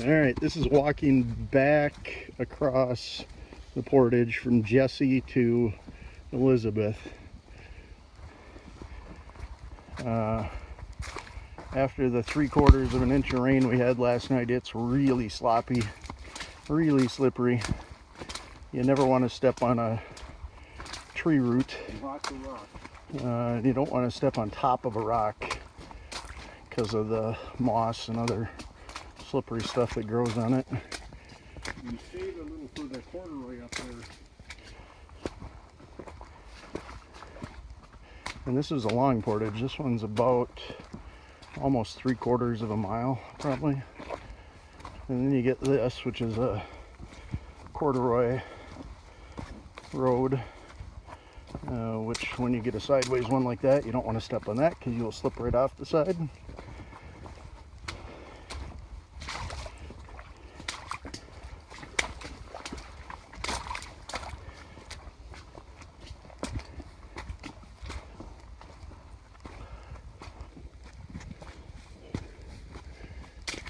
Alright, this is walking back across the portage from Jesse to Elizabeth. After the 3/4 of an inch of rain we had last night, it's really sloppy, really slippery. You never want to step on a tree root. You don't want to step on top of a rock because of the moss and other slippery stuff that grows on it. You save a little for the corduroy up there. And this is a long portage. This one's about almost 3/4 of a mile probably. And then you get this, which is a corduroy road, which when you get a sideways one like that, you don't want to step on that because you'll slip right off the side.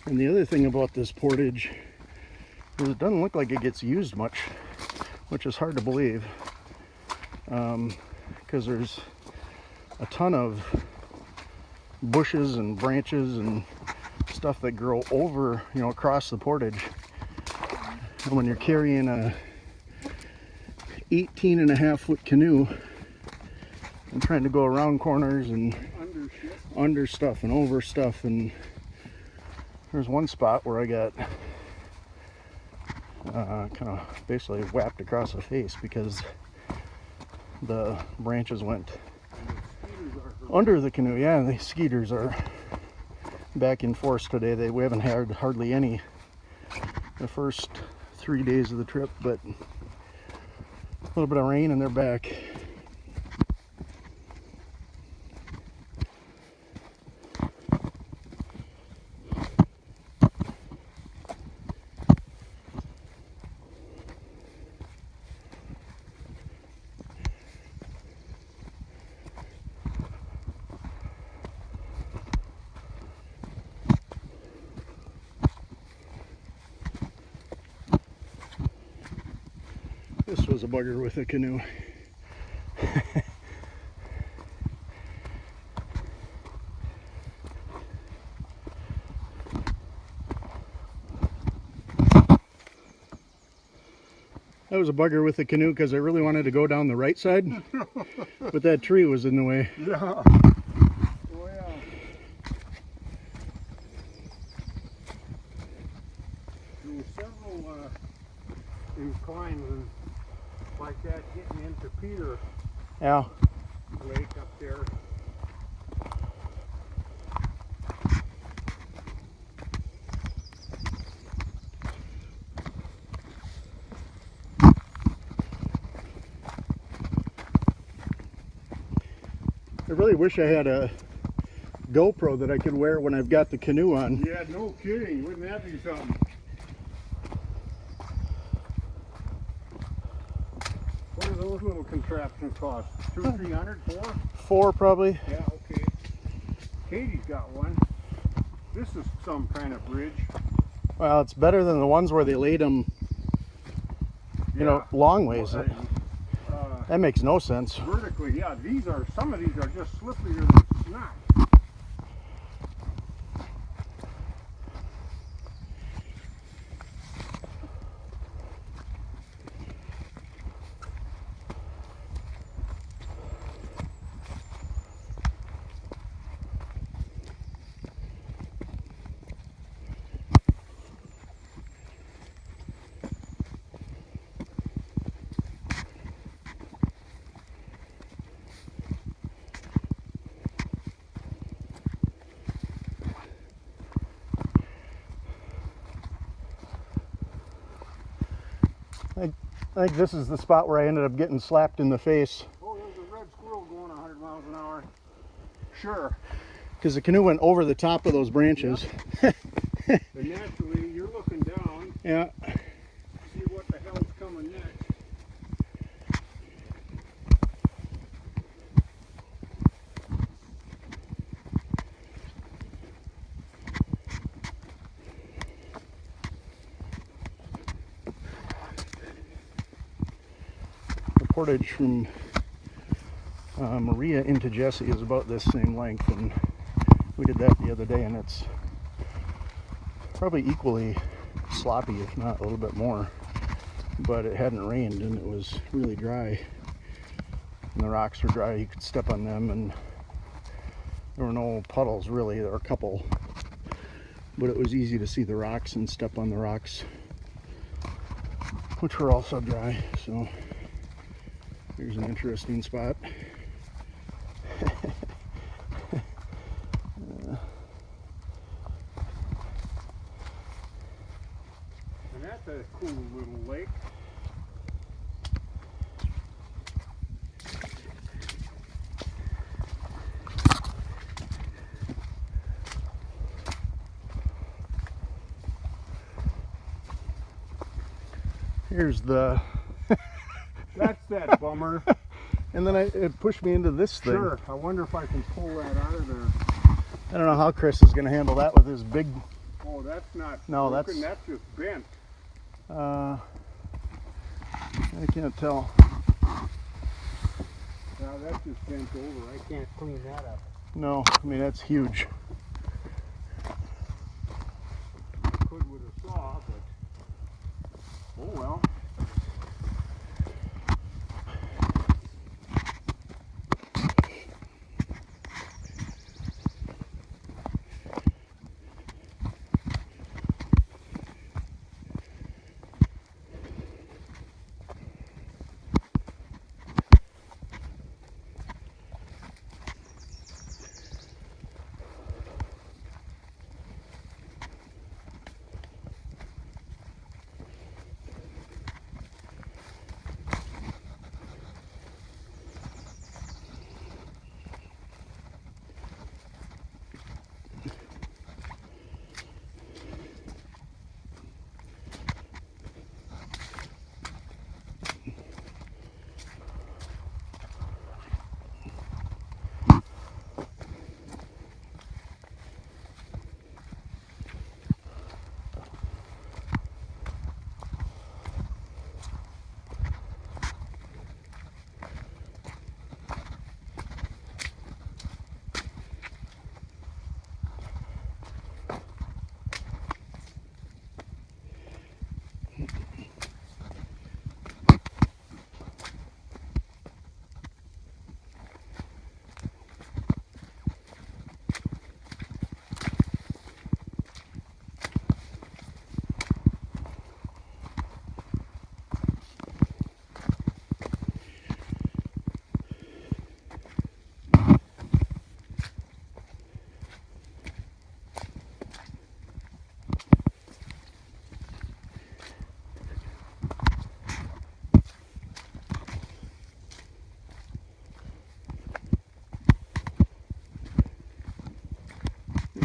And the other thing about this portage is it doesn't look like it gets used much, which is hard to believe, because there's a ton of bushes and branches and stuff that grow over, across the portage. And when you're carrying a 18.5-foot canoe and trying to go around corners and under stuff and over stuff, and there's one spot where I got kind of basically whacked across the face because the branches went under the canoe. Yeah, the skeeters are back in force today. We haven't had hardly any the first 3 days of the trip, but a little bit of rain and they're back. This was a bugger with a canoe. That was a bugger with the canoe because I really wanted to go down the right side, but that tree was in the way. Yeah. Oh yeah. There were several inclines like that getting into Peter Lake up there. I really wish I had a GoPro that I could wear when I've got the canoe on. Yeah, no kidding. Wouldn't that be something? What do those little contraptions cost? $200, $300, $400? $4 probably. Yeah, okay. Katie's got one. This is some kind of bridge. Well, it's better than the ones where they laid them, long ways. That makes no sense. Vertically, yeah. Some of these are just slipperier than snot. I think this is the spot where I ended up getting slapped in the face. Oh, there's a red squirrel going 100 miles an hour. Sure. Because the canoe went over the top of those branches. Yep. And naturally, you're looking down. Yeah. See what the hell's coming next. portage from Maria into Jesse is about this same length, and we did that the other day, and it's probably equally sloppy, if not a little bit more. But it hadn't rained and it was really dry, and the rocks were dry. You could step on them, and there were no puddles really. There were a couple, but it was easy to see the rocks and step on the rocks, which were also dry. So here's an interesting spot. And that's a cool little lake. Here's the That's that bummer. and then it pushed me into this thing. Sure. I wonder if I can pull that out of there. I don't know how Chris is going to handle that with his big. Oh, that's not No, broken. That's just bent. I can't tell. Now that's just bent over. I can't clean that up. No, I mean that's huge. I could with a saw, but oh well.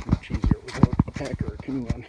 Much easier without a pack or a canoe on.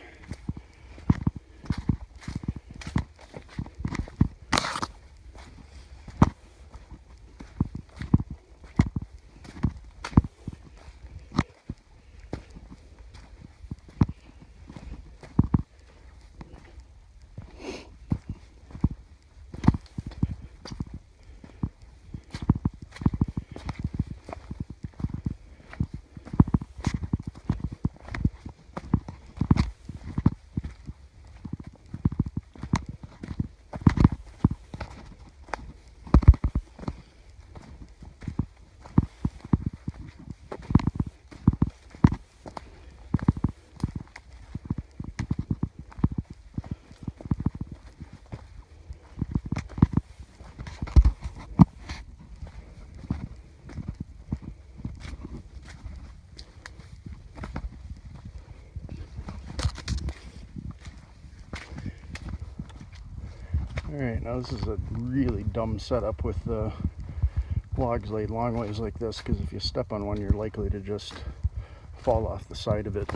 Alright, now this is a really dumb setup with the logs laid long ways like this, because if you step on one, you're likely to just fall off the side of it.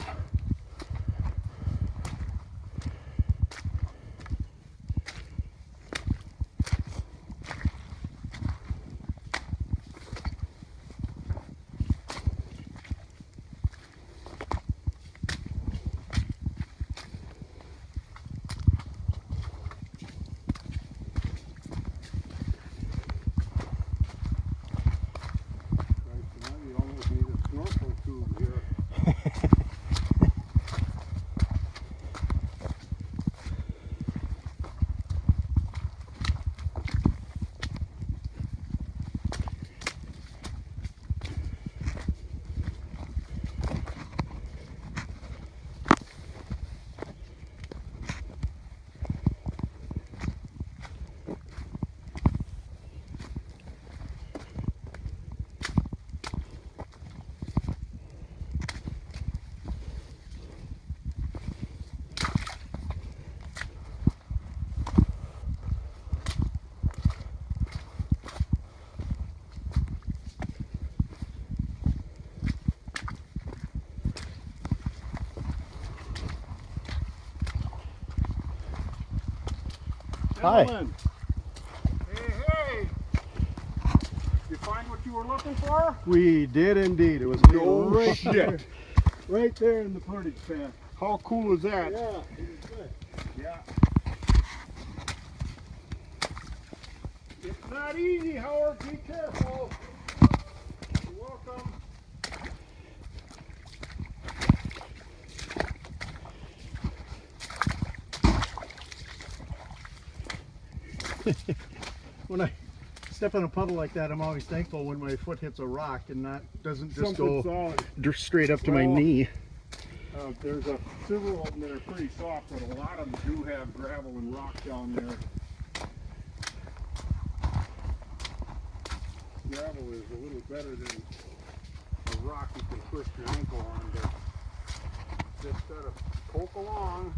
Hi. Gentlemen. Hey. You find what you were looking for? We did indeed. It was No right shit. there, right there in the portage path. How cool is that? Yeah, it was good. Yeah. It's not easy, Howard. Be careful. You're welcome. When I step in a puddle like that, I'm always thankful when my foot hits a rock and not doesn't just Something go. solid. Straight up to my Well, knee. There's several of them that are pretty soft, but a lot of them do have gravel and rock down there. Gravel is a little better than a rock you can twist your ankle on, but just gotta poke along.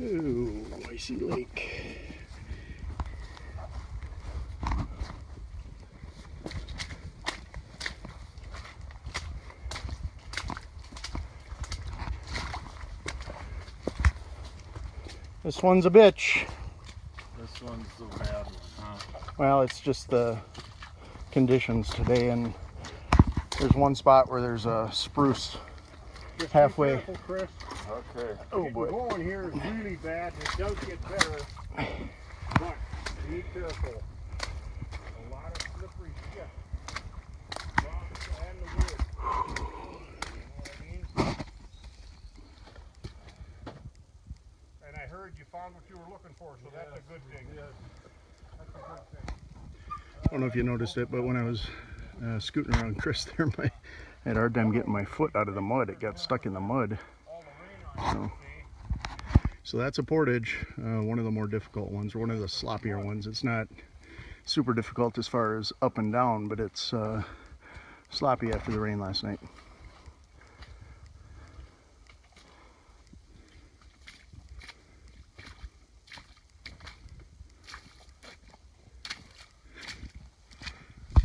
Ooh, icy lake. This one's a bitch. This one's the bad one, huh? Well, it's just the conditions today, and there's one spot where there's a spruce Just halfway. Be careful, Chris. Okay. Oh boy. Going here is really bad. It does get better, but be careful. A lot of slippery shit. Rocks and the wood. You know what I mean? And I heard you found what you were looking for, so that's a good thing. That's a good thing. I don't know if you noticed it, but when I was scooting around Chris there, I had a hard time getting my foot out of the mud. It got stuck in the mud. All the rain on you, see? So that's a portage, one of the more difficult ones, or one of the sloppier ones. It's not super difficult as far as up and down, but it's sloppy after the rain last night.